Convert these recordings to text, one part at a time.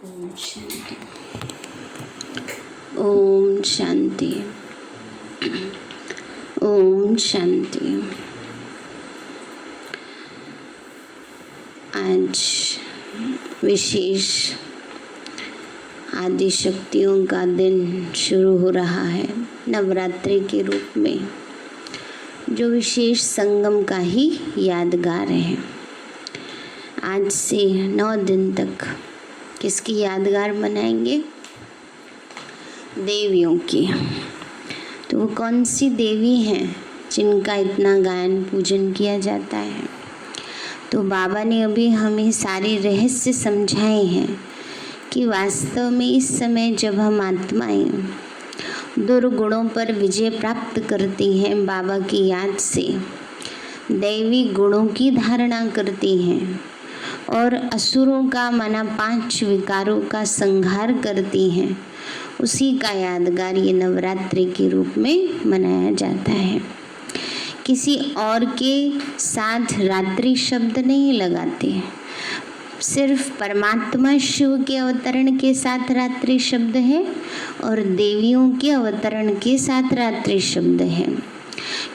ओम शांति। ओम शांति। ओम शांति। आज विशेष आदि शक्तियों का दिन शुरू हो रहा है नवरात्रि के रूप में, जो विशेष संगम का ही यादगार है। आज से 9 दिन तक किसकी यादगार मनाएंगे? देवियों की। तो वो कौन सी देवी हैं जिनका इतना गायन पूजन किया जाता है? तो बाबा ने अभी हमें सारे रहस्य समझाए हैं कि वास्तव में इस समय जब हम आत्माएं दुर्गुणों पर विजय प्राप्त करती हैं, बाबा की याद से दैवी गुणों की धारणा करती हैं और असुरों का माना 5 विकारों का संहार करती हैं, उसी का यादगार ये नवरात्रि के रूप में मनाया जाता है। किसी और के साथ रात्रि शब्द नहीं लगाते, सिर्फ परमात्मा शिव के अवतरण के साथ रात्रि शब्द है और देवियों के अवतरण के साथ रात्रि शब्द है।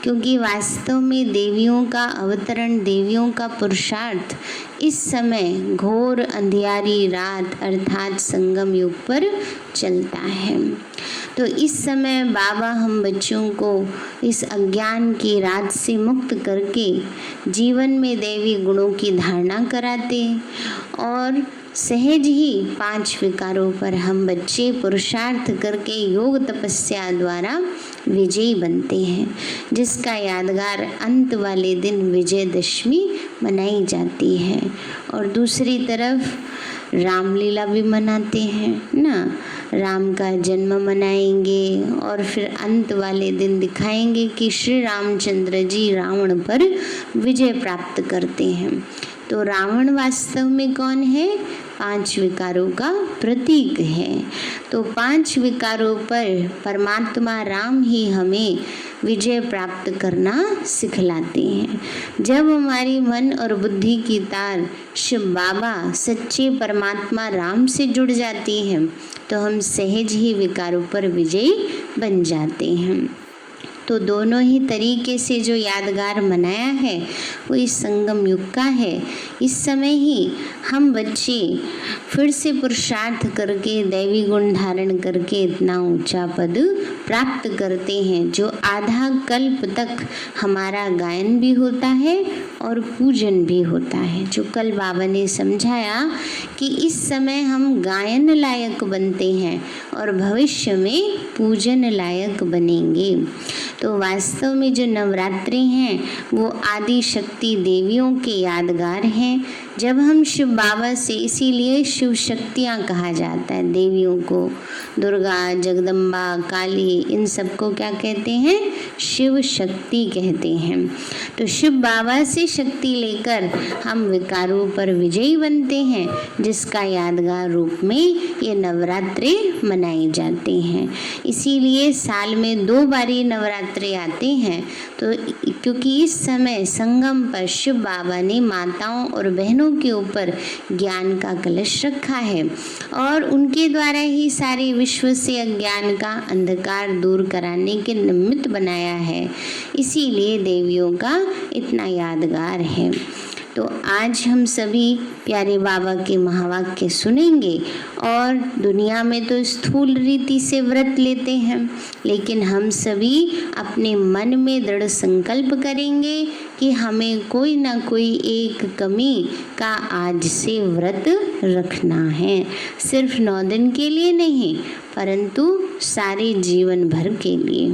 क्योंकि वास्तव में देवियों का अवतरण, देवियों का पुरुषार्थ इस समय घोर अंधियारी रात अर्थात संगम युग पर चलता है। तो इस समय बाबा हम बच्चों को इस अज्ञान की रात से मुक्त करके जीवन में दैवी गुणों की धारणा कराते और सहज ही 5 विकारों पर हम बच्चे पुरुषार्थ करके योग तपस्या द्वारा विजयी बनते हैं, जिसका यादगार अंत वाले दिन विजयदशमी मनाई जाती है। और दूसरी तरफ रामलीला भी मनाते हैं ना, राम का जन्म मनाएंगे और फिर अंत वाले दिन दिखाएंगे कि श्री रामचंद्र जी रावण पर विजय प्राप्त करते हैं। तो रावण वास्तव में कौन है? 5 विकारों का प्रतीक है। तो 5 विकारों पर परमात्मा राम ही हमें विजय प्राप्त करना सिखलाते हैं। जब हमारी मन और बुद्धि की तार शिव बाबा सच्चे परमात्मा राम से जुड़ जाती है तो हम सहज ही विकारों पर विजयी बन जाते हैं। तो दोनों ही तरीके से जो यादगार मनाया है वो इस संगम युग का है। इस समय ही हम बच्चे फिर से पुरुषार्थ करके दैवी गुण धारण करके इतना ऊंचा पद प्राप्त करते हैं, जो आधा कल्प तक हमारा गायन भी होता है और पूजन भी होता है। जो कल बाबा ने समझाया कि इस समय हम गायन लायक बनते हैं और भविष्य में पूजन लायक बनेंगे। तो वास्तव में जो नवरात्रि हैं वो आदि शक्ति देवियों के यादगार हैं। जब हम शिव बाबा से, इसीलिए शिव शक्तियाँ कहा जाता है देवियों को, दुर्गा, जगदम्बा, काली, इन सबको क्या कहते हैं? शिव शक्ति कहते हैं। तो शिव बाबा से शक्ति लेकर हम विकारों पर विजयी बनते हैं, जिसका यादगार रूप में ये नवरात्रि मनाई जाते हैं। इसीलिए साल में 2 बारी नवरात्रि आते हैं। तो क्योंकि इस समय संगम पर शिव बाबा ने माताओं और बहनों के ऊपर ज्ञान का कलश रखा है और उनके द्वारा ही सारे विश्व से अज्ञान का अंधकार दूर कराने के निमित्त बनाया है। इसीलिए देवियों का इतना यादगार है। तो आज हम सभी प्यारे बाबा के महावाक्य सुनेंगे और दुनिया में तो स्थूल रीति से व्रत लेते हैं, लेकिन हम सभी अपने मन में दृढ़ संकल्प करेंगे कि हमें कोई ना कोई एक कमी का आज से व्रत रखना है। सिर्फ 9 दिन के लिए नहीं, परंतु सारे जीवन भर के लिए।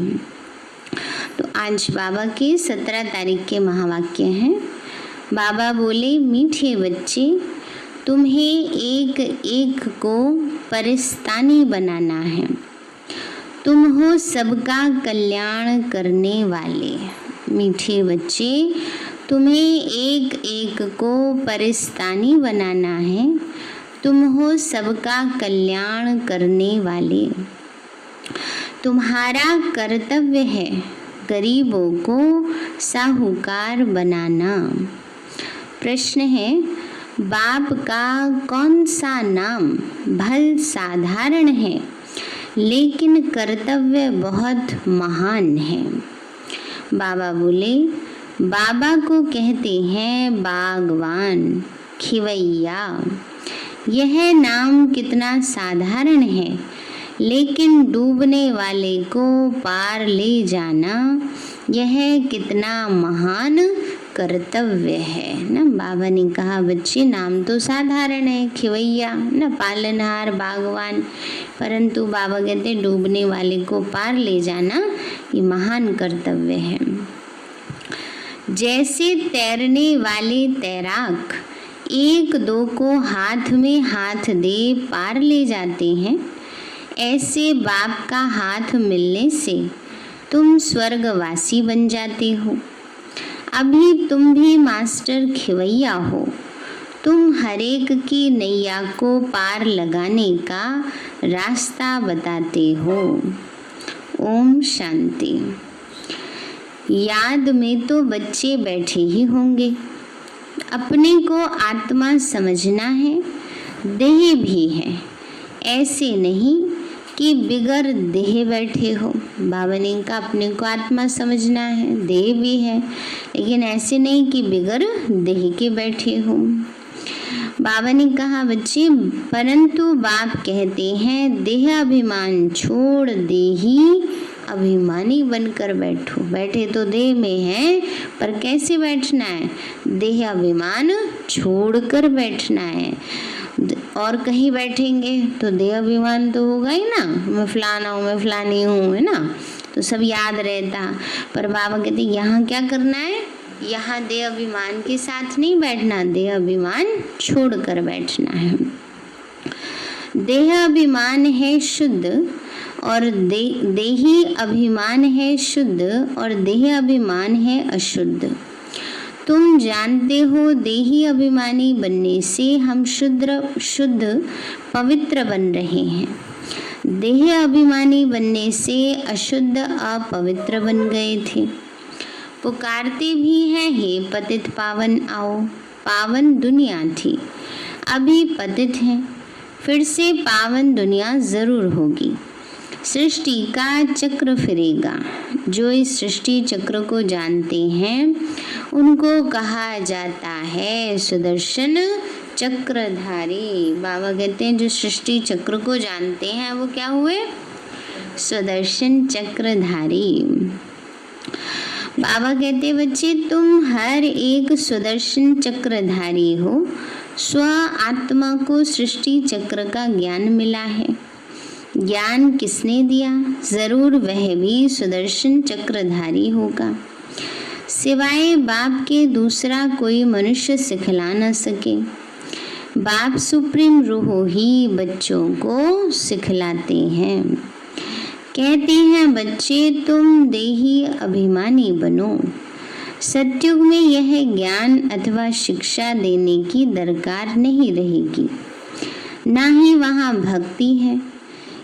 तो आज बाबा के 17 तारीख के महावाक्य हैं। बाबा बोले, मीठे बच्चे, तुम्हें एक एक को परिस्तानी बनाना है। तुम हो सबका कल्याण करने वाले। मीठे बच्चे, तुम्हें एक एक को परिस्तानी बनाना है। तुम हो सबका कल्याण करने वाले। तुम्हारा कर्तव्य है गरीबों को साहूकार बनाना। प्रश्न है, बाप का कौन सा नाम भल साधारण है, लेकिन कर्तव्य बहुत महान है। बाबा बोले, बाबा को कहते हैं बागवान, खिवैया। यह नाम कितना साधारण है, लेकिन डूबने वाले को पार ले जाना यह कितना महान कर्तव्य है ना। बाबा ने कहा, बच्चे नाम तो साधारण है, खिवैया ना, पालनहार, बागवान, परंतु बाबा कहते डूबने वाले को पार ले जाना ये महान कर्तव्य है। जैसे तैरने वाले तैराक एक दो को हाथ में हाथ दे पार ले जाते हैं, ऐसे बाप का हाथ मिलने से तुम स्वर्गवासी बन जाते हो। अभी तुम भी मास्टर खिवैया हो, तुम हरेक की नैया को पार लगाने का रास्ता बताते हो। ओम शांति। याद में तो बच्चे बैठे ही होंगे। अपने को आत्मा समझना है, देह भी है, ऐसे नहीं कि बिगर देह बैठे हो। बाबा ने कहा अपने को आत्मा समझना है, देह भी है, लेकिन ऐसे नहीं कि बिगर देह के बैठे हो। बाबा ने कहा, बच्चे परंतु बाप कहते हैं देह अभिमान छोड़ देही अभिमानी बनकर बैठो। बैठे तो देह में है, पर कैसे बैठना है, देह अभिमान छोड़कर बैठना है। और कहीं बैठेंगे तो देह अभिमान तो होगा ही ना, मैं फलाना हूँ, मैं फलानी हूँ, है ना, तो सब याद रहता। पर बाबा कहते यहाँ क्या करना है, यहाँ देह अभिमान के साथ नहीं बैठना, देह अभिमान छोड़कर बैठना है। देह अभिमान है शुद्ध और देही अभिमान है शुद्ध और देह अभिमान है अशुद्ध। तुम जानते हो देही अभिमानी बनने से हम शुद्ध पवित्र बन रहे हैं। देह अभिमानी बनने से अशुद्ध अपवित्र बन गए थे। पुकारते भी हैं, हे पतित पावन आओ। पावन दुनिया थी, अभी पतित है, फिर से पावन दुनिया जरूर होगी। सृष्टि का चक्र फिरेगा। जो इस सृष्टि चक्र को जानते हैं उनको कहा जाता है सुदर्शन चक्रधारी। बाबा कहते हैं जो सृष्टि चक्र को जानते हैं वो क्या हुए, सुदर्शन चक्रधारी। बाबा कहते बच्चे तुम हर एक सुदर्शन चक्रधारी हो। स्व आत्मा को सृष्टि चक्र का ज्ञान मिला है। ज्ञान किसने दिया, जरूर वह भी सुदर्शन चक्रधारी होगा। सिवाय बाप के दूसरा कोई मनुष्य सिखला न सके। बाप सुप्रीम रूह ही बच्चों को सिखलाते हैं। कहते हैं बच्चे तुम देही अभिमानी बनो। सत्युग में यह ज्ञान अथवा शिक्षा देने की दरकार नहीं रहेगी, ना ही वहाँ भक्ति है।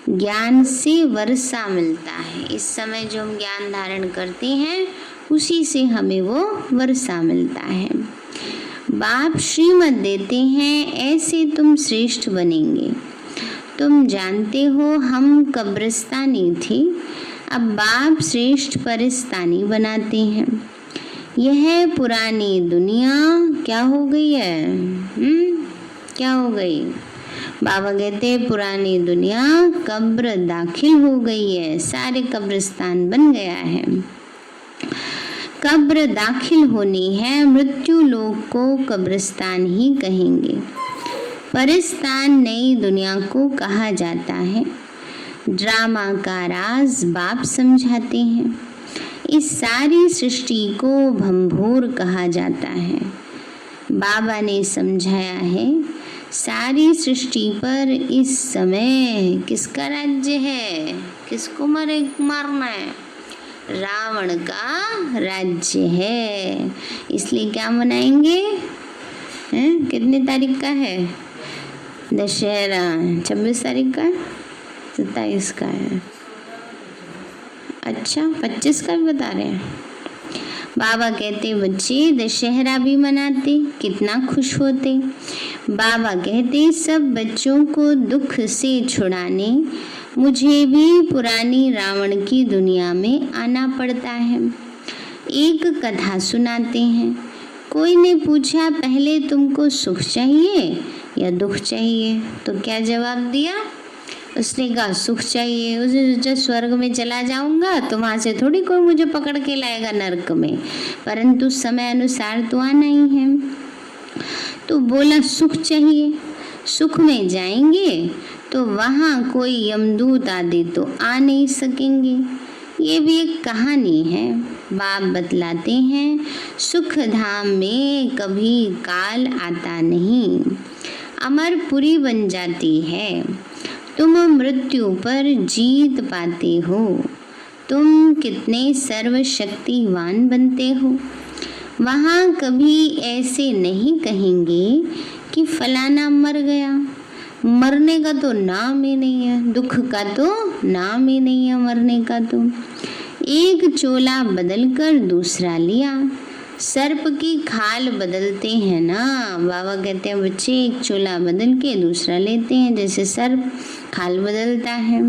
ज्ञान से वर्षा मिलता है। इस समय जो हम ज्ञान धारण करते हैं उसी से हमें वो वर्षा मिलता है। बाप श्रीमत देते हैं, ऐसे तुम श्रेष्ठ बनेंगे। तुम जानते हो हम कब्रिस्तानी थे, अब बाप श्रेष्ठ परिस्तानी बनाते हैं। यह पुरानी दुनिया क्या हो गई है, क्या हो गई। बाबा कहते हैं पुरानी दुनिया कब्र दाखिल हो गई है, सारे कब्रिस्तान बन गया है। कब्र दाखिल होनी है, मृत्यु लोक को कब्रिस्तान ही कहेंगे। परिस्तान नई दुनिया को कहा जाता है। ड्रामा का राज बाप समझाते हैं। इस सारी सृष्टि को भंभोर कहा जाता है। बाबा ने समझाया है सारी सृष्टि पर इस समय किसका राज्य है, किसको मारना है, रावण का राज्य है। इसलिए क्या मनाएंगे, कितने तारीख का है दशहरा, 26 तारीख का, 27 का है, अच्छा 25 का भी बता रहे हैं। बाबा कहते बच्चे दशहरा भी मनाते, कितना खुश होते। बाबा कहते सब बच्चों को दुख से छुड़ाने मुझे भी पुरानी रावण की दुनिया में आना पड़ता है। एक कथा सुनाते हैं। कोई ने पूछा पहले तुमको सुख चाहिए या दुख चाहिए? तो क्या जवाब दिया? उसने कहा सुख चाहिए। उसने सोचा स्वर्ग में चला जाऊंगा तो वहाँ से थोड़ी कोई मुझे पकड़ के लाएगा नरक में, परंतु समय अनुसार तो आना ही है। तो बोला सुख चाहिए। सुख में जाएंगे तो वहाँ कोई यमदूत आदि तो आ नहीं सकेंगे। ये भी एक कहानी है। बाप बतलाते हैं सुख धाम में कभी काल आता नहीं, अमरपुरी बन जाती है। तुम मृत्यु पर जीत पाते हो। तुम कितने सर्वशक्तिवान बनते हो। वहाँ कभी ऐसे नहीं कहेंगे कि फलाना मर गया। मरने का तो नाम ही नहीं है, दुख का तो नाम ही नहीं है मरने का। तो एक चोला बदलकर दूसरा लिया। सर्प की खाल बदलते हैं ना। बाबा कहते हैं बच्चे एक चोला बदल के दूसरा लेते हैं, जैसे सर्प खाल बदलता है।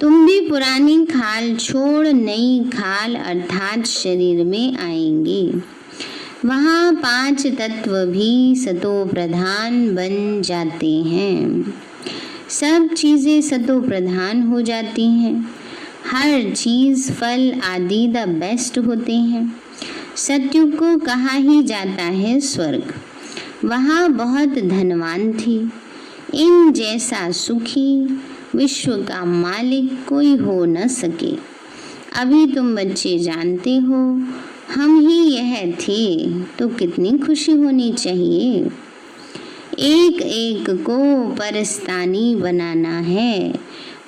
तुम भी पुरानी खाल छोड़ नई खाल अर्थात शरीर में आएंगे। वहाँ 5 तत्व भी सतो प्रधान बन जाते हैं। सब चीज़ें सतो प्रधान हो जाती हैं। हर चीज़ फल आदि द बेस्ट होते हैं। सत्युग को कहा ही जाता है स्वर्ग। वहाँ बहुत धनवान थी। इन जैसा सुखी विश्व का मालिक कोई हो न सके। अभी तुम बच्चे जानते हो हम ही यह थे, तो कितनी खुशी होनी चाहिए। एक एक को परस्तानी बनाना है,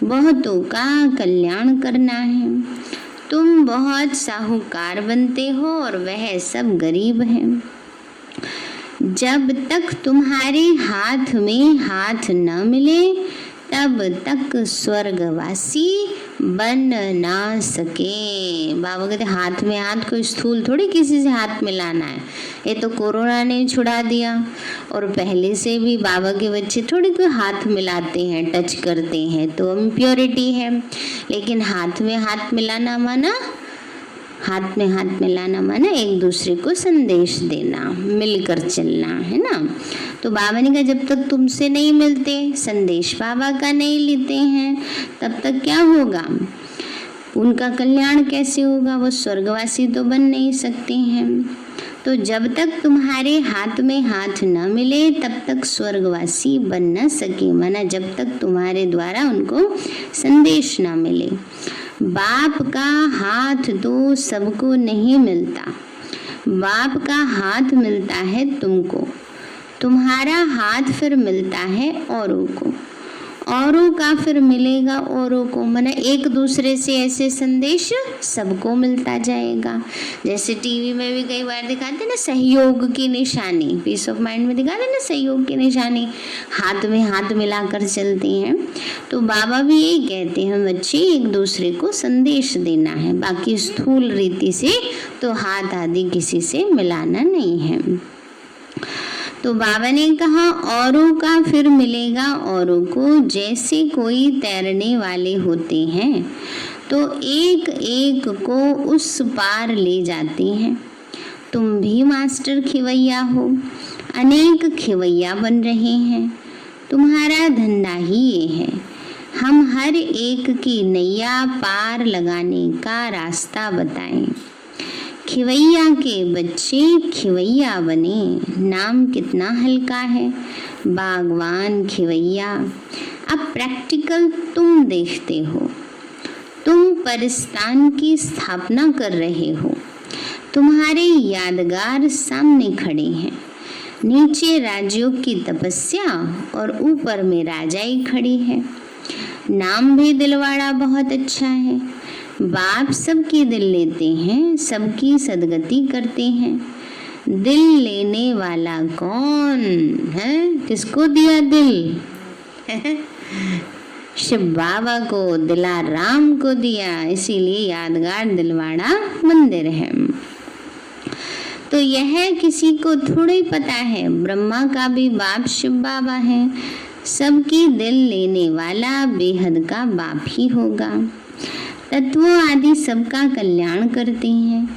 बहुतों का कल्याण करना है। तुम बहुत साहूकार बनते हो और वह सब गरीब हैं। जब तक तुम्हारे हाथ में हाथ न मिले तब तक स्वर्गवासी बन ना सके। बाबा कहते हाथ में हाथ, कोई स्थूल थोड़ी किसी से हाथ मिलाना है। ये तो कोरोना ने छुड़ा दिया, और पहले से भी बाबा के बच्चे थोड़ी कोई हाथ मिलाते हैं, टच करते हैं, तो इम्प्योरिटी है। लेकिन हाथ में हाथ मिलाना माना, हाथ में हाथ मिलाना माना एक दूसरे को संदेश देना, मिलकर चलना, है ना। तो बाबा ने कहा जब तक तुमसे नहीं मिलते, संदेश बाबा का नहीं लेते हैं, तब तक क्या होगा, उनका कल्याण कैसे होगा? वो स्वर्गवासी तो बन नहीं सकते हैं। तो जब तक तुम्हारे हाथ में हाथ न मिले तब तक स्वर्गवासी बन न सके, माना जब तक तुम्हारे द्वारा उनको संदेश न मिले। बाप का हाथ तो सबको नहीं मिलता, बाप का हाथ मिलता है तुमको। तुम्हारा हाथ फिर मिलता है औरों को, औरों का फिर मिलेगा औरों को, माना एक दूसरे से ऐसे संदेश सबको मिलता जाएगा। जैसे टीवी में भी कई बार दिखाते हैं ना सहयोग की निशानी, पीस ऑफ माइंड में दिखाते हैं ना सहयोग की निशानी, हाथ में हाथ मिलाकर चलते हैं। तो बाबा भी यही कहते हैं बच्चे एक दूसरे को संदेश देना है, बाकी स्थूल रीति से तो हाथ आदि किसी से मिलाना नहीं है। तो बाबा ने कहा औरों का फिर मिलेगा औरों को। जैसे कोई तैरने वाले होते हैं तो एक एक को उस पार ले जाते हैं। तुम भी मास्टर खिवैया हो, अनेक खिवैया बन रहे हैं। तुम्हारा धंधा ही ये है, हम हर एक की नैया पार लगाने का रास्ता बताएं। खिवैया के बच्चे खिवैया बने, नाम कितना हल्का है, बागवान खिवैया। अब प्रैक्टिकल तुम देखते हो, तुम परिस्तान की स्थापना कर रहे हो, तुम्हारे यादगार सामने खड़े हैं। नीचे राज्यों की तपस्या और ऊपर में राजाई खड़ी है। नाम भी दिलवाड़ा बहुत अच्छा है। बाप सबकी दिल लेते हैं, सबकी सदगति करते हैं। दिल लेने वाला कौन है? किसको दिया दिल? शिव बाबा को दिला राम को दिया, इसीलिए यादगार दिलवाड़ा मंदिर है। तो यह किसी को थोड़ी पता है, ब्रह्मा का भी बाप शिव बाबा है, सबकी दिल लेने वाला बेहद का बाप ही होगा। तत्वों आदि सबका कल्याण करते हैं,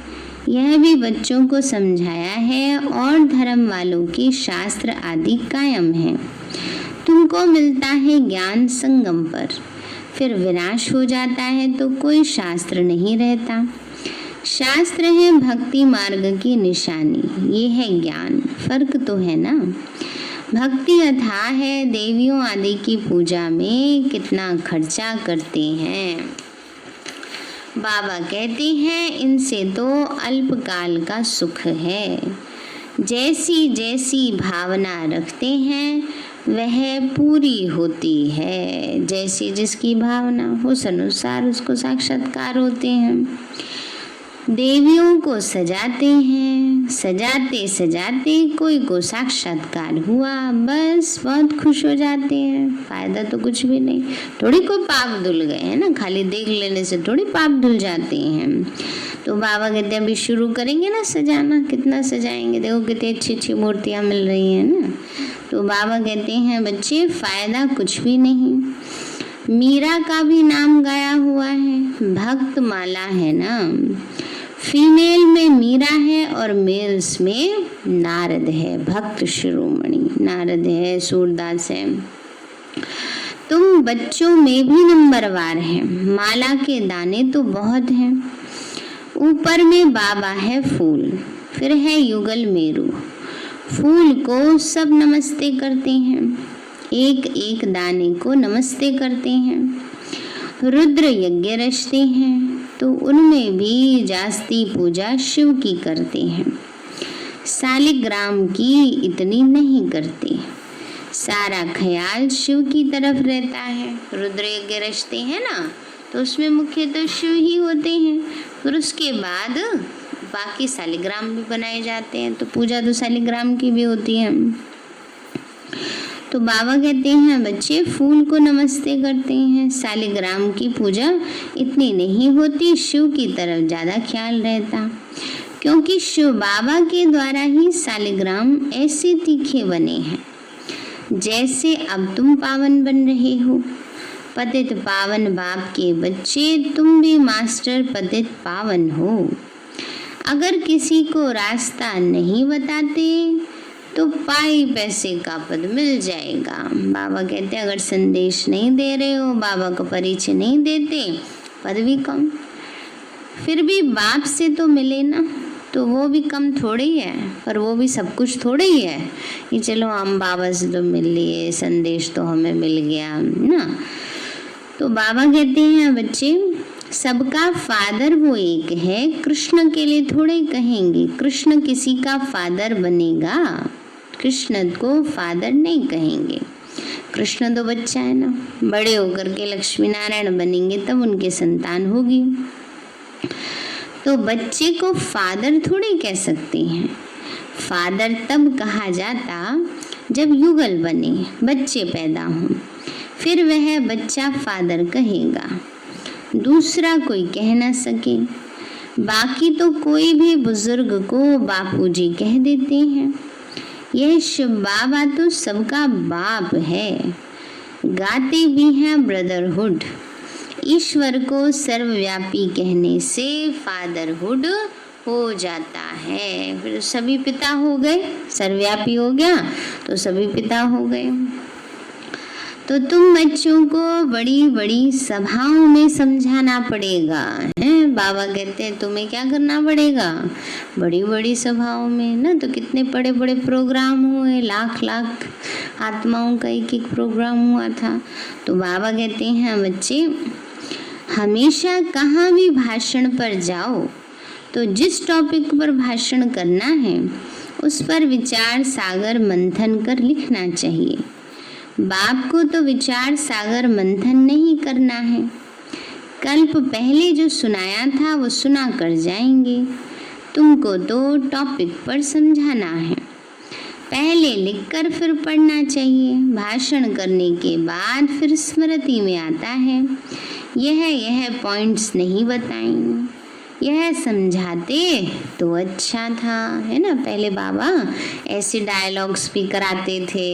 यह भी बच्चों को समझाया है और धर्म वालों के शास्त्र आदि कायम है। तुमको मिलता है ज्ञान संगम पर, फिर विनाश हो जाता है तो कोई शास्त्र नहीं रहता। शास्त्र है भक्ति मार्ग की निशानी, ये है ज्ञान, फर्क तो है ना। भक्ति अथाह है, देवियों आदि की पूजा में कितना खर्चा करते हैं। बाबा कहते हैं इनसे तो अल्पकाल का सुख है, जैसी जैसी भावना रखते हैं वह पूरी होती है। जैसी जिसकी भावना उस अनुसार उसको साक्षात्कार होते हैं। देवियों को सजाते हैं, सजाते सजाते कोई को साक्षात्कार हुआ, बस बहुत खुश हो जाते हैं। फायदा तो कुछ भी नहीं, थोड़ी कोई पाप धुल गए हैं ना, खाली देख लेने से थोड़ी पाप धुल जाते हैं। तो बाबा कहते हैं अभी शुरू करेंगे ना सजाना, कितना सजाएंगे, देखो कितनी अच्छी अच्छी मूर्तियाँ मिल रही हैं ना। तो बाबा कहते हैं बच्चे फायदा कुछ भी नहीं। मीरा का भी नाम गाया हुआ है, भक्त माला है ना। फीमेल में मीरा है और मेल्स में नारद है, भक्त शिरोमणि नारद है, सूरदास है। तुम बच्चों में भी नंबरवार है, माला के दाने तो बहुत हैं। ऊपर में बाबा है फूल, फिर है युगल मेरू। फूल को सब नमस्ते करते हैं, एक एक दाने को नमस्ते करते हैं। रुद्र यज्ञ रचते हैं तो उनमें भी जास्ती पूजा शिव की करते हैं, सालिग्राम की इतनी नहीं करते। सारा ख्याल शिव की तरफ रहता है। रुद्र यज्ञ रचते हैं ना तो उसमें मुख्य तो शिव ही होते हैं, फिर उसके बाद बाकी सालिग्राम भी बनाए जाते हैं, तो पूजा तो सालिग्राम की भी होती है। तो बाबा कहते हैं बच्चे फूल को नमस्ते करते हैं, सालिग्राम की पूजा इतनी नहीं होती, शिव की तरफ ज़्यादा ख्याल रहता, क्योंकि शिव बाबा के द्वारा ही सालिग्राम ऐसे तीखे बने हैं जैसे अब तुम पावन बन रहे हो। पतित पावन बाप के बच्चे, तुम भी मास्टर पतित पावन हो। अगर किसी को रास्ता नहीं बताते तो पाई पैसे का पद मिल जाएगा। बाबा कहते हैं अगर संदेश नहीं दे रहे हो, बाबा को परिचय नहीं देते, पद भी कम। फिर भी बाप से तो मिले ना, तो वो भी कम थोड़े ही है, पर वो भी सब कुछ थोड़े ही है कि चलो हम बाबा से तो मिल लिए, संदेश तो हमें मिल गया ना। तो बाबा कहते हैं बच्चे सबका फादर वो एक है, कृष्ण के लिए थोड़े कहेंगे कृष्ण किसी का फादर बनेगा, कृष्ण को फादर नहीं कहेंगे। कृष्ण तो बच्चा है ना, बड़े होकर के लक्ष्मी नारायण बनेंगे तब उनके संतान होगी। तो बच्चे को फादर थोड़े कह सकते हैं। फादर तब कहा जाता जब युगल बने, बच्चे पैदा हों, फिर वह बच्चा फादर कहेगा, दूसरा कोई कह ना सके। बाकी तो कोई भी बुजुर्ग को बापूजी कह देते हैं। यह शिव बाबा तो सबका बाप है, गाते भी हैं ब्रदरहुड। ईश्वर को सर्वव्यापी कहने से फादरहुड हो जाता है, फिर सभी पिता हो गए, सर्वव्यापी हो गया तो सभी पिता हो गए। तो तुम बच्चों को बड़ी बड़ी सभाओं में समझाना पड़ेगा है। बाबा कहते हैं तुम्हें क्या करना पड़ेगा, बड़ी बड़ी सभाओं में ना। तो कितने बड़े बड़े प्रोग्राम हुए, लाख लाख आत्माओं का एक एक प्रोग्राम हुआ था। तो बाबा कहते हैं बच्चे हमेशा कहाँ भी भाषण पर जाओ तो जिस टॉपिक पर भाषण करना है उस पर विचार सागर मंथन कर लिखना चाहिए। बाप को तो विचार सागर मंथन नहीं करना है, कल्प पहले जो सुनाया था वो सुना कर जाएंगे। तुमको तो टॉपिक पर समझाना है। पहले लिखकर फिर पढ़ना चाहिए। भाषण करने के बाद फिर स्मृति में आता है। यह पॉइंट्स नहीं बताएंगे, यह समझाते तो अच्छा था, है ना। पहले बाबा ऐसे डायलॉग्स भी कराते थे,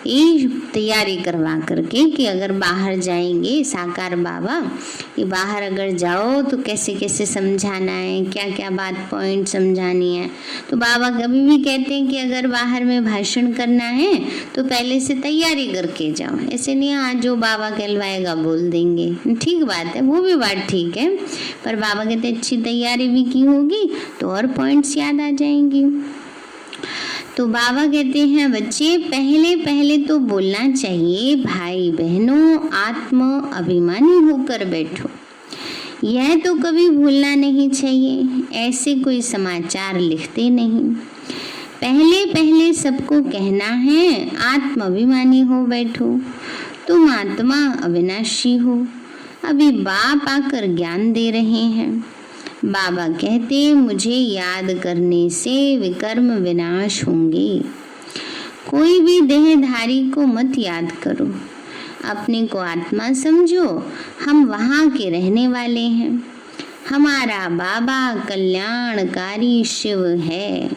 ये तैयारी करवा करके कि अगर बाहर जाएंगे साकार बाबा, कि बाहर अगर जाओ तो कैसे कैसे समझाना है, क्या क्या बात पॉइंट समझानी है। तो बाबा कभी भी कहते हैं कि अगर बाहर में भाषण करना है तो पहले से तैयारी करके जाओ, ऐसे नहीं आज जो बाबा कहलवाएगा बोल देंगे। ठीक बात है, वो भी बात ठीक है, पर बाबा कहते अच्छी तैयारी भी की होगी तो और पॉइंट्स याद आ जाएंगी। तो बाबा कहते हैं बच्चे पहले पहले तो बोलना चाहिए, भाई बहनों आत्म अभिमानी होकर बैठो, यह तो कभी भूलना नहीं चाहिए। ऐसे कोई समाचार लिखते नहीं, पहले पहले सबको कहना है आत्म अभिमानी हो बैठो, तुम आत्मा अविनाशी हो। अभी बाप आकर ज्ञान दे रहे हैं। बाबा कहते मुझे याद करने से विकर्म विनाश होंगे। कोई भी देहधारी को मत याद करो, अपने को आत्मा समझो, हम वहाँ के रहने वाले हैं। हमारा बाबा कल्याणकारी शिव है,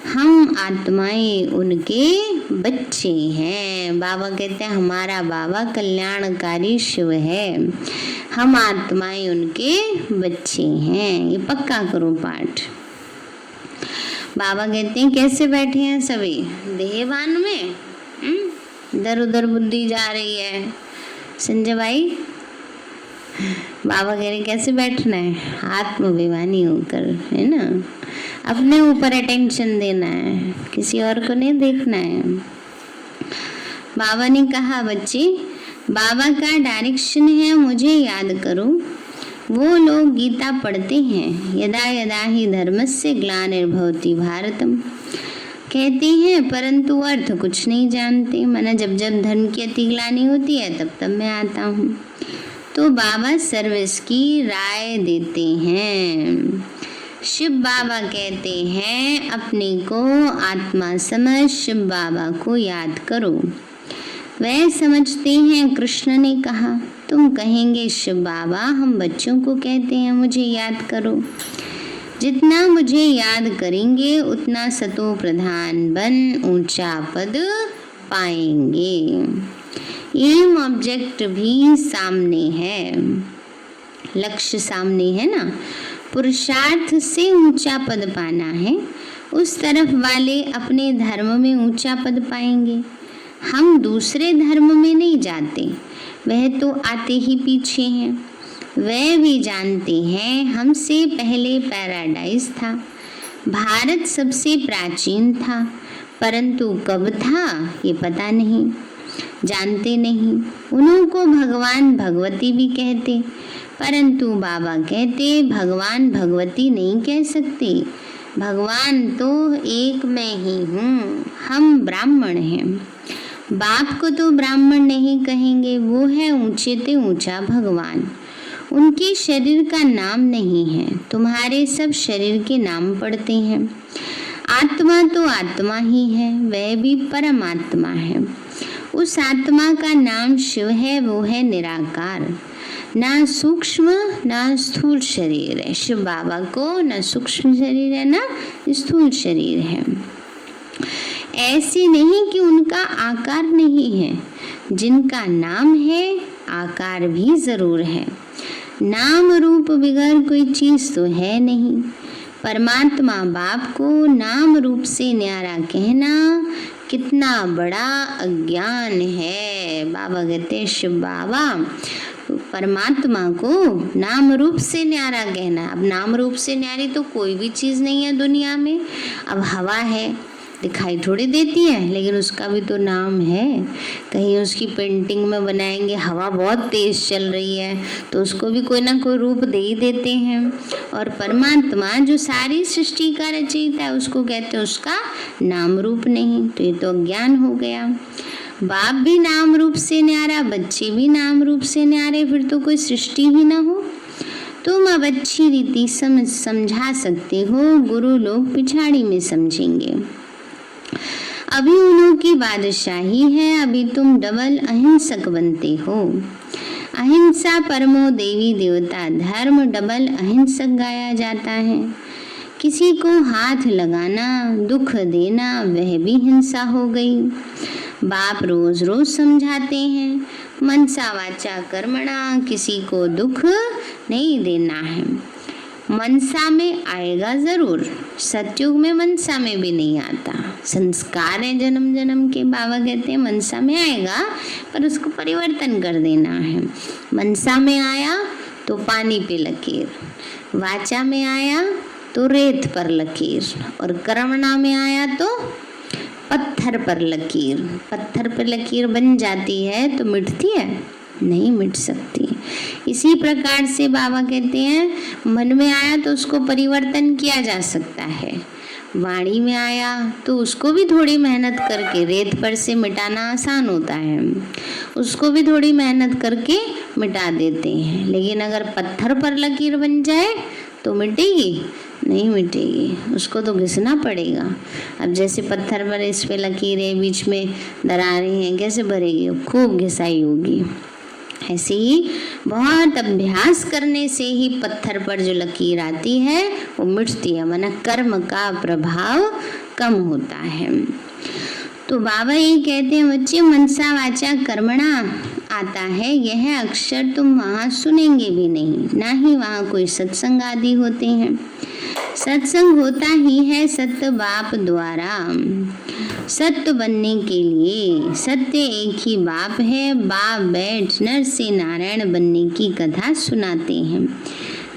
हम आत्माएं उनके बच्चे हैं। बाबा कहते हैं हमारा बाबा कल्याणकारी शिव है, हम आत्माएं उनके बच्चे हैं। ये पक्का करो पाठ। बाबा कहते हैं कैसे बैठे हैं सभी देहभान में, इधर उधर बुद्धि जा रही है। संजय भाई बाबा कह रहे कैसे बैठना है, आत्माभिमानी होकर, है ना। अपने ऊपर अटेंशन देना है, किसी और को नहीं देखना है। बाबा ने कहा बच्चे बाबा का डायरेक्शन है मुझे याद करो। वो लोग गीता पढ़ते हैं, यदा यदा ही धर्मस्य ग्लानिर्भवति भारतम, कहते हैं परंतु अर्थ कुछ नहीं जानते। माना जब जब धर्म की अति ग्लानि होती है तब तब मैं आता हूँ। तो बाबा सर्विस की राय देते हैं। शिव बाबा कहते हैं अपने को आत्मा समझ शिव बाबा को याद करो। वह समझते हैं कृष्ण ने कहा, तुम कहेंगे शिव बाबा हम बच्चों को कहते हैं मुझे याद करो। जितना मुझे याद करेंगे उतना सतो प्रधान बन ऊंचा पद पाएंगे। एम ऑब्जेक्ट भी सामने है, लक्ष्य सामने है ना। पुरुषार्थ से ऊंचा पद पाना है, उस तरफ वाले अपने धर्म में ऊंचा पद पाएंगे। हम दूसरे धर्म में नहीं जाते, वह तो आते ही पीछे हैं। वह भी जानते हैं हमसे पहले पैराडाइज था, भारत सबसे प्राचीन था, परंतु कब था ये पता नहीं, जानते नहीं। उनको भगवान भगवती भी कहते, परंतु बाबा कहते भगवान भगवती नहीं कह सकते, भगवान तो एक मैं ही हूँ। हम ब्राह्मण हैं, बाप को तो ब्राह्मण नहीं कहेंगे, वो है ऊंचे ते ऊंचा भगवान। उनके शरीर का नाम नहीं है, तुम्हारे सब शरीर के नाम पड़ते हैं। आत्मा तो आत्मा ही है, वह भी परमात्मा है। उस आत्मा का नाम शिव है, वो है निराकार, ना सूक्ष्म ना स्थूल शरीर है। शिव बाबा को ना सूक्ष्म शरीर है ना स्थूल शरीर है। ऐसे नहीं कि उनका आकार नहीं है, जिनका नाम है आकार भी जरूर है। नाम रूप बगैर कोई चीज तो है नहीं। परमात्मा बाप को नाम रूप से न्यारा कहना कितना बड़ा अज्ञान है। बाबा कहते शिव बाबा परमात्मा को नाम रूप से न्यारा कहना। अब नाम रूप से न्यारी तो कोई भी चीज नहीं है दुनिया में। अब हवा है, दिखाई थोड़ी देती है, लेकिन उसका भी तो नाम है। कहीं उसकी पेंटिंग में बनाएंगे हवा बहुत तेज चल रही है तो उसको भी कोई ना कोई रूप दे ही देते हैं। और परमात्मा जो सारी सृष्टि का रचयिता है उसको कहते हैं उसका नाम रूप नहीं, तो ये तो अज्ञान हो गया। बाप भी नाम रूप से न्यारा, बच्चे भी नाम रूप से न्यारे, फिर तो कोई सृष्टि ही ना हो। तुम अब अच्छी रीति समझा सकते हो, गुरु लोग पिछाड़ी में समझेंगे। अभी उन्हों की बादशाही है, अभी तुम डबल अहिंसक बनते हो। अहिंसा परमो देवी देवता, धर्म डबल अहिंसक गाया जाता है। किसी को हाथ लगाना, दुख देना, वह भी हिंसा हो गई। बाप रोज रोज समझाते हैं, मनसा वाचा कर्मणा, किसी को दुख नहीं देना है। मनसा में आएगा जरूर, सतयुग में मनसा में भी नहीं आता। संस्कार है जन्म जन्म के, बाबा कहते हैं मनसा में आएगा पर उसको परिवर्तन कर देना है। मनसा में आया तो पानी पे लकीर, वाचा में आया तो रेत पर लकीर, और कर्मणा में आया तो पत्थर पर लकीर। पत्थर पर लकीर बन जाती है तो मिटती है? नहीं मिट सकती। इसी प्रकार से बाबा कहते हैं मन में आया तो उसको परिवर्तन किया जा सकता है। वाणी में आया तो उसको भी थोड़ी मेहनत करके, रेत पर से मिटाना आसान होता है, उसको भी थोड़ी मेहनत करके मिटा देते हैं। लेकिन अगर पत्थर पर लकीर बन जाए तो मिटेगी? नहीं मिटेगी, उसको तो घिसना पड़ेगा। अब जैसे पत्थर पर इस पे लकीरें, बीच में दरारें हैं, कैसे भरेगी? खूब घिसाई होगी। ऐसे ही बहुत अभ्यास करने से ही पत्थर पर जो लकीर आती है वो मिटती है, माना कर्म का प्रभाव कम होता है। तो बाबा ये कहते हैं बच्चे, मनसा वाचा कर्मणा आता है, यह अक्षर तुम वहाँ सुनेंगे भी नहीं, ना ही वहाँ कोई सत्संग आदि होते हैं। सत्संग होता ही है सत्य बाप द्वारा। सत्य बनने के लिए सत्य एक ही बाप है। बाप बैठ नर से नारायण बनने की कथा सुनाते हैं,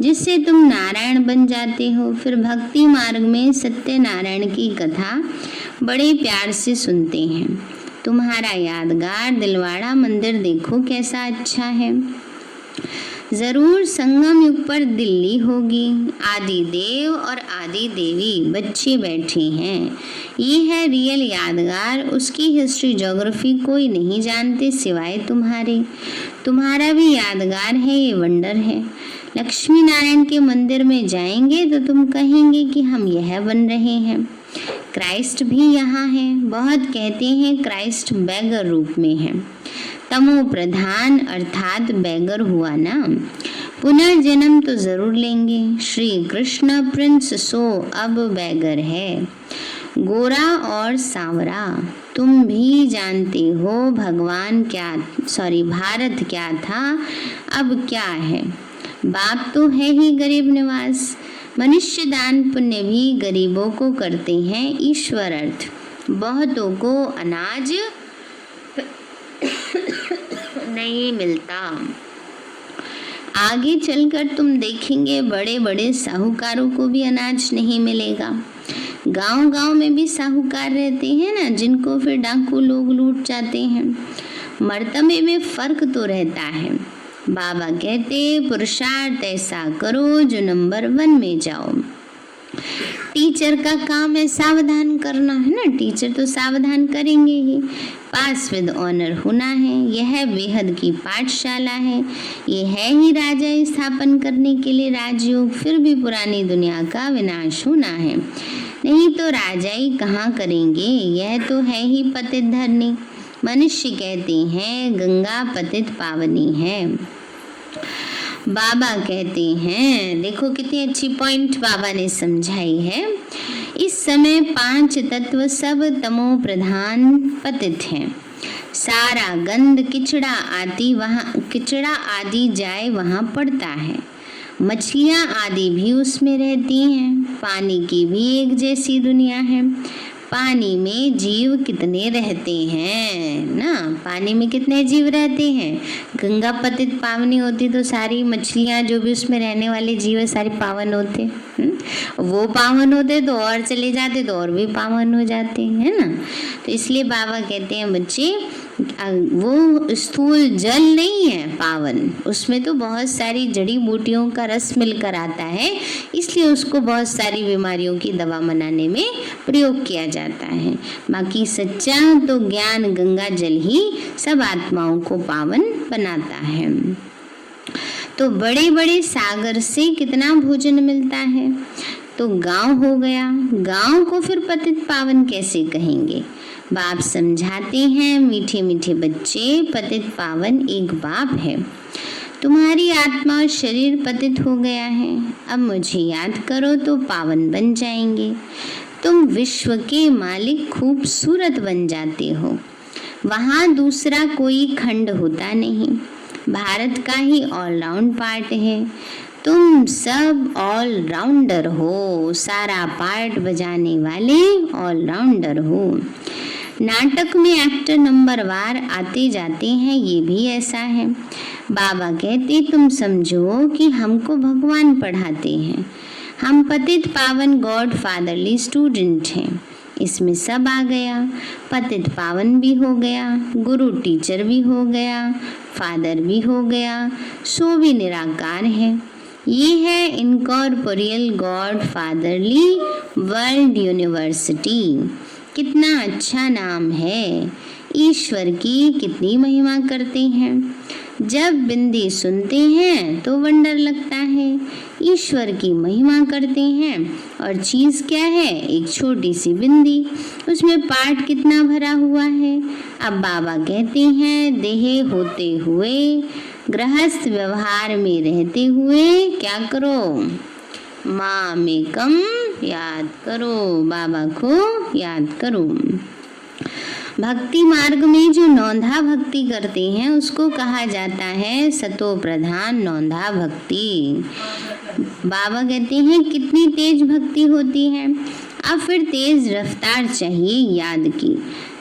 जिससे तुम नारायण बन जाते हो। फिर भक्ति मार्ग में सत्य नारायण की कथा बड़े प्यार से सुनते हैं। तुम्हारा यादगार दिलवाड़ा मंदिर देखो कैसा अच्छा है। जरूर संगम युग पर दिल्ली होगी। आदि देव और आदि देवी बच्चे बैठे हैं। ये है रियल यादगार। उसकी हिस्ट्री ज्योग्राफी कोई नहीं जानते सिवाय तुम्हारे। तुम्हारा भी यादगार है, ये वंडर है। लक्ष्मी नारायण के मंदिर में जाएंगे तो तुम कहेंगे कि हम यह बन रहे हैं। क्राइस्ट भी यहाँ है। बहुत कहते हैं क्राइस्ट बैगर रूप में है। तमो प्रधान अर्थात बैगर हुआ ना। पुनर्जन्म तो जरूर लेंगे। श्री कृष्ण प्रिंस सो अब बैगर है। गोरा और सांवरा तुम भी जानते हो भारत क्या था अब क्या है। बाप तो है ही गरीब निवास। मनुष्य दान पुण्य भी गरीबों को करते हैं ईश्वर अर्थ। बहुतों को अनाज नहीं मिलता। आगे चलकर तुम देखेंगे बड़े बड़े साहूकारों को भी अनाज नहीं मिलेगा। गांव-गांव में भी साहूकार रहते हैं ना, जिनको फिर डाकू लोग लूट जाते हैं। मर्तबे में फर्क तो रहता है। बाबा कहते पुरुषार्थ ऐसा करो जो नंबर 1 में जाओ। टीचर का काम है सावधान करना, है ना। टीचर तो सावधान करेंगे ही। पास विद ऑनर होना है। यह बेहद की पाठशाला है। ये है ही राजा स्थापन करने के लिए राजयोग। फिर भी पुरानी दुनिया का विनाश होना है, नहीं तो राजा ही कहाँ करेंगे। यह तो है ही पतित धरनी। मनुष्य कहते हैं गंगा पतित पावनी है। बाबा कहते हैं, देखो कितनी अच्छी पॉइंट बाबा ने समझाई है। इस समय 5 तत्व सब तमो प्रधान पतित हैं। सारा गंध किचड़ा आदि जाए वहाँ पड़ता है। मछलियाँ आदि भी उसमें रहती हैं। पानी की भी एक जैसी दुनिया है। पानी में जीव कितने रहते हैं ना। पानी में कितने जीव रहते हैं। गंगा पतित पावनी होती तो सारी मछलियाँ जो भी उसमें रहने वाले जीव है सारे पावन होते। वो पावन होते तो और चले जाते तो और भी पावन हो जाते हैं ना। तो इसलिए बाबा कहते हैं बच्चे, वो स्थूल जल नहीं है पावन, उसमें तो बहुत सारी जड़ी बूटियों का रस मिलकर आता है, इसलिए उसको बहुत सारी बीमारियों की दवा बनाने में प्रयोग किया जाता है। बाकी सच्चा तो ज्ञान गंगा जल ही सब आत्माओं को पावन बनाता है। तो बड़े बड़े सागर से कितना भोजन मिलता है। तो गांव हो गया, गांव को फिर पतित पावन कैसे कहेंगे। बाप समझाते हैं, मीठे मीठे बच्चे, पतित पावन एक बाप है। तुम्हारी आत्मा और शरीर पतित हो गया है, अब मुझे याद करो तो पावन बन जाएंगे। तुम विश्व के मालिक खूबसूरत बन जाते हो। वहाँ दूसरा कोई खंड होता नहीं, भारत का ही ऑलराउंड पार्ट है। तुम सब ऑलराउंडर हो, सारा पार्ट बजाने वाले ऑलराउंडर हो। नाटक में एक्टर नंबर वार आते जाते हैं, ये भी ऐसा है। बाबा कहते तुम समझो कि हमको भगवान पढ़ाते हैं, हम पतित पावन गॉड फादरली स्टूडेंट हैं। इसमें सब आ गया, पतित पावन भी हो गया, गुरु टीचर भी हो गया, फादर भी हो गया, सो भी निराकार है। ये है incorporeal God fatherly world university. कितना अच्छा नाम है, ईश्वर की कितनी महिमा करते हैं। जब बिंदी सुनते हैं तो वंडर लगता है, ईश्वर की महिमा करते हैं और चीज़ क्या है, एक छोटी सी बिंदी, उसमें पाठ कितना भरा हुआ है। अब बाबा कहते हैं देह होते हुए, गृहस्थ व्यवहार में रहते हुए क्या करो, माँ में कम याद करो, बाबा को याद करो। भक्ति मार्ग में जो नौंधा भक्ति करते हैं उसको कहा जाता है सतो प्रधान नौंधा भक्ति। बाबा कहते हैं कितनी तेज भक्ति होती है। अब फिर तेज रफ्तार चाहिए याद की।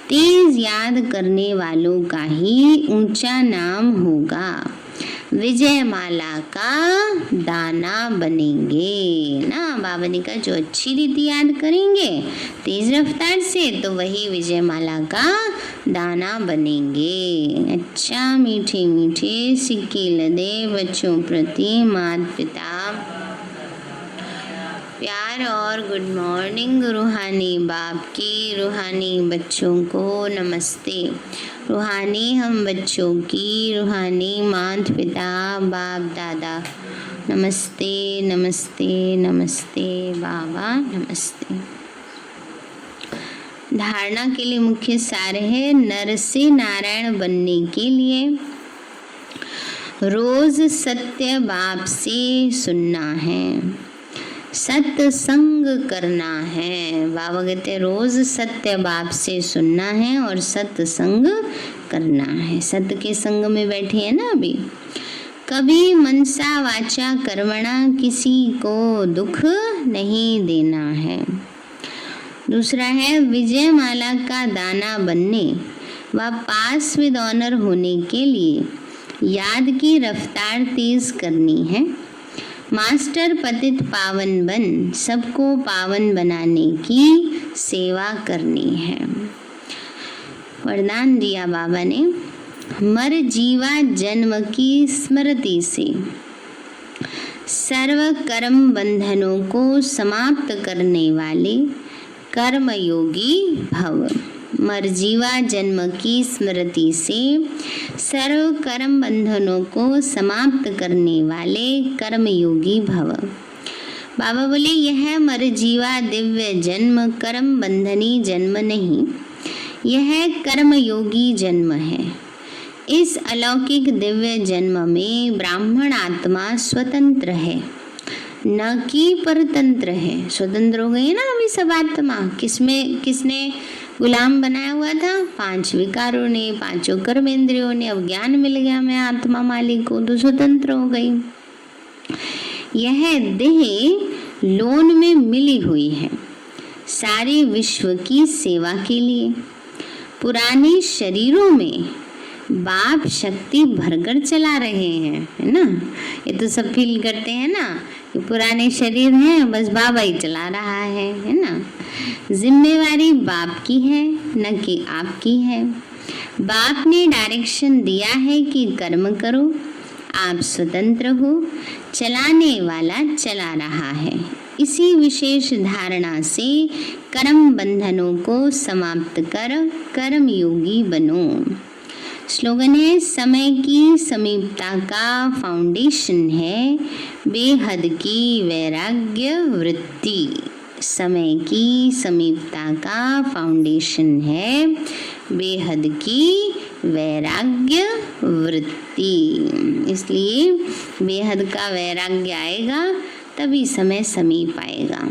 तेज याद करने वालों का ही ऊंचा नाम होगा। विजय माला का दाना बनेंगे ना। बाबा ने कहा जो अच्छी रीति याद करेंगे तेज रफ्तार से तो वही विजय माला का दाना बनेंगे। अच्छा मीठे मीठे सिक्के लदे बच्चों प्रति माता पिता प्यार और गुड मॉर्निंग। रूहानी बाप की रूहानी बच्चों को नमस्ते। रूहानी हम बच्चों की रूहानी माता पिता बाप दादा नमस्ते नमस्ते नमस्ते बाबा नमस्ते। धारणा के लिए मुख्य सार है नर से नारायण बनने के लिए रोज सत्य बाप से सुनना है, सत्संग करना है। बाबा कहते हैं रोज सत्य बाप से सुनना है और सत्संग करना है। सत्य के संग में बैठे हैं ना अभी। कभी मनसा वाचा कर्मणा किसी को दुख नहीं देना है। दूसरा है विजय माला का दाना बनने व पास विद ऑनर होने के लिए याद की रफ्तार तेज करनी है। मास्टर पतित पावन बन सबको पावन बनाने की सेवा करनी है। वरदान दिया बाबा ने, मर जीवा जन्म की स्मृति से सर्व कर्म बंधनों को समाप्त करने वाले कर्मयोगी भव। मरजीवा जन्म की स्मृति से सर्व कर्म बंधनों को समाप्त करने वाले कर्मयोगी भव। बाबा बोले यह मरजीवा दिव्य जन्म कर्म बंधनी जन्म नहीं, यह कर्मयोगी जन्म है। इस अलौकिक दिव्य जन्म में ब्राह्मण आत्मा स्वतंत्र है, न कि परतंत्र है। स्वतंत्र हो गई ना अभी सब आत्मा। किसने गुलाम बनाया हुआ था? 5 विकारों ने, 5 कर्मेंद्रियों ने। अब ज्ञान मिल गया मैं आत्मा मालिक को तो स्वतंत्र हो गई। यह देह लोन में मिली हुई है सारे विश्व की सेवा के लिए। पुराने शरीरों में बाप शक्ति भरकर चला रहे हैं, है ना। ये तो सब फील करते हैं ना, ये पुराने शरीर हैं बस बाबा ही चला रहा है ना। जिम्मेवारी बाप की है न कि आपकी है। बाप ने डायरेक्शन दिया है कि कर्म करो, आप स्वतंत्र हो, चलाने वाला चला रहा है। इसी विशेष धारणा से कर्म बंधनों को समाप्त कर कर्म योगी बनो। स्लोगन है समय की समीपता का फाउंडेशन है बेहद की वैराग्य वृत्ति। समय की समीपता का फाउंडेशन है बेहद की वैराग्य वृत्ति। इसलिए बेहद का वैराग्य आएगा तभी समय समीप आएगा।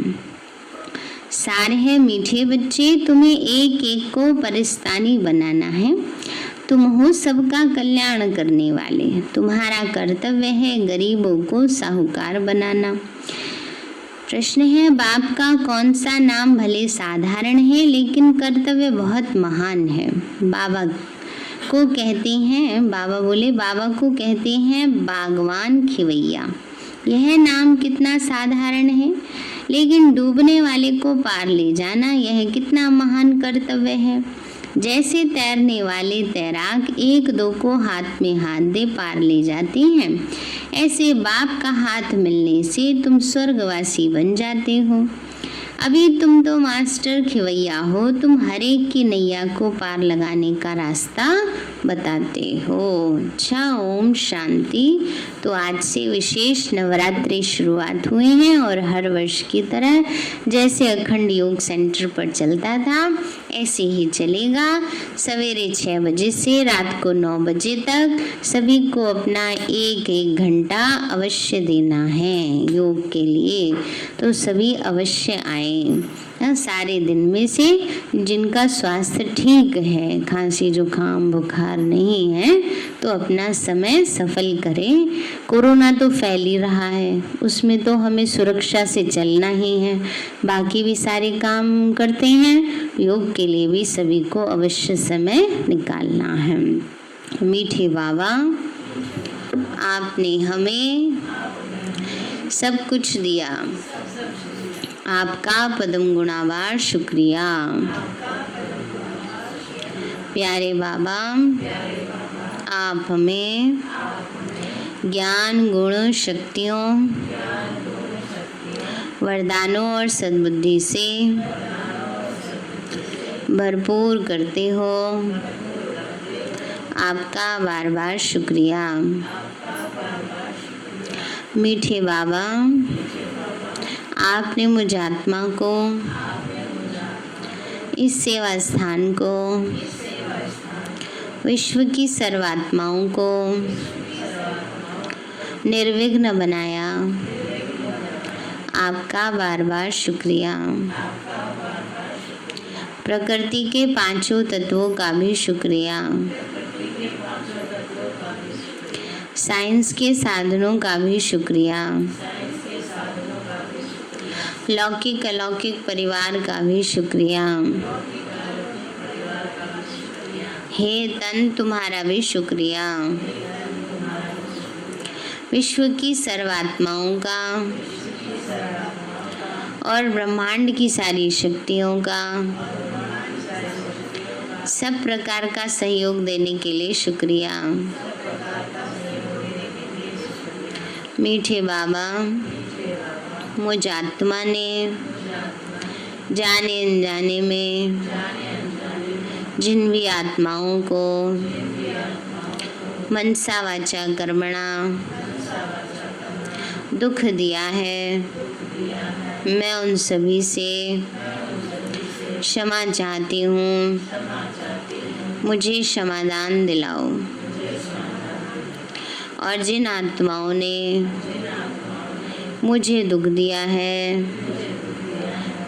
सार है मीठे बच्चे, तुम्हें एक एक को परिस्तानी बनाना है। तुम हो सबका कल्याण करने वाले। तुम्हारा कर्तव्य है गरीबों को साहूकार बनाना। प्रश्न है, बाप का कौन सा नाम भले साधारण है लेकिन कर्तव्य बहुत महान है। बाबा को कहते हैं, बाबा बोले, बाबा को कहते हैं बागवान खिवैया। यह नाम कितना साधारण है, लेकिन डूबने वाले को पार ले जाना यह कितना महान कर्तव्य है। जैसे तैरने वाले तैराक एक दो को हाथ में हाथ दे पार ले जाते हैं, ऐसे बाप का हाथ मिलने से तुम स्वर्गवासी बन जाते हो। अभी तुम तो मास्टर खिवैया हो, तुम हर एक की नैया को पार लगाने का रास्ता बताते हो। अच्छा, ओम शांति। तो आज से विशेष नवरात्रि शुरुआत हुए हैं और हर वर्ष की तरह जैसे अखंड योग सेंटर पर चलता था ऐसे ही चलेगा। सवेरे 6 बजे से रात को 9 बजे तक सभी को अपना एक एक घंटा अवश्य देना है योग के लिए। तो सभी अवश्य आए। सारे दिन में से जिनका स्वास्थ्य ठीक है, खांसी जुकाम बुखार नहीं है, तो अपना समय सफल करें। कोरोना तो फैल ही रहा है, उसमें तो हमें सुरक्षा से चलना ही है। बाकी भी सारे काम करते हैं, योग के लिए भी सभी को अवश्य समय निकालना है। मीठे बाबा, आपने हमें सब कुछ दिया, आपका पदम गुणावार शुक्रिया। प्यारे बाबा, आप हमें ज्ञान गुण शक्तियों वरदानों और सद्बुद्धि से भरपूर करते हो, आपका बार बार शुक्रिया। मीठे बाबा, आपने मुझ आत्मा को, इस सेवा स्थान को, विश्व की सर्वात्माओं को निर्विघ्न बनाया, आपका बार बार शुक्रिया। प्रकृति के 5 तत्वों का भी शुक्रिया, साइंस के साधनों का भी शुक्रिया, लौकिक अलौकिक परिवार का भी शुक्रिया। हे तन, तुम्हारा भी शुक्रिया। विश्व की सर्वात्माओं का और ब्रह्मांड की सारी शक्तियों का सब प्रकार का सहयोग देने के लिए शुक्रिया। मीठे बाबा, मुझ आत्मा ने जाने अनजाने में जिन भी आत्माओं को मनसा वाचा कर्मणा दुख दिया है, मैं उन सभी से क्षमा चाहती हूँ। मुझे क्षमादान दिलाओ। और जिन आत्माओं ने मुझे दुख दिया है,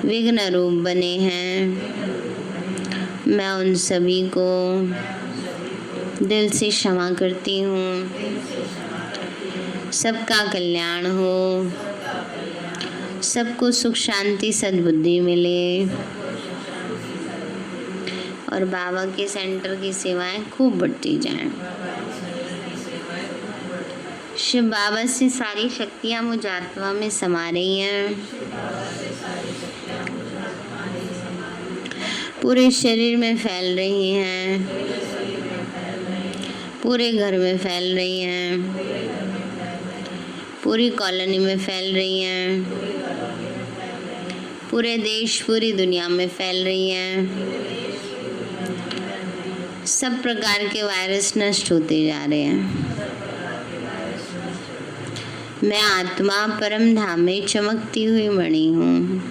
विघ्न रूप बने हैं, मैं उन सभी को दिल से क्षमा करती हूँ। सबका कल्याण हो, सबको सुख शांति सद्बुद्धि मिले और बाबा के सेंटर की सेवाएं खूब बढ़ती जाएं। शिव बाबा से सारी शक्तियाँ मुझ आत्मा में समा रही हैं, पूरे शरीर में फैल रही हैं, पूरे घर में फैल रही हैं, पूरी कॉलोनी में फैल रही हैं, पूरे देश पूरी दुनिया में फैल रही हैं। सब प्रकार के वायरस नष्ट होते जा रहे हैं। मैं आत्मा परम धाम में चमकती हुई मणि हूँ।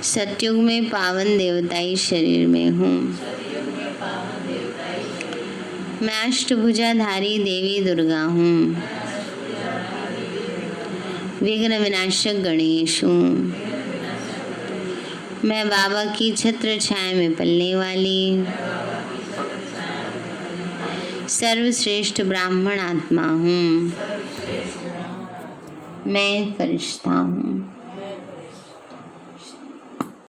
सतयुग में पावन देवताई शरीर में हूँ। मैं अष्टभुजाधारी देवी दुर्गा हूँ। विघ्न विनाशक गणेश हूँ। मैं बाबा की छत्र छाया में पलने वाली सर्वश्रेष्ठ ब्राह्मण आत्मा हूँ। मैं फरिश्ता हूँ।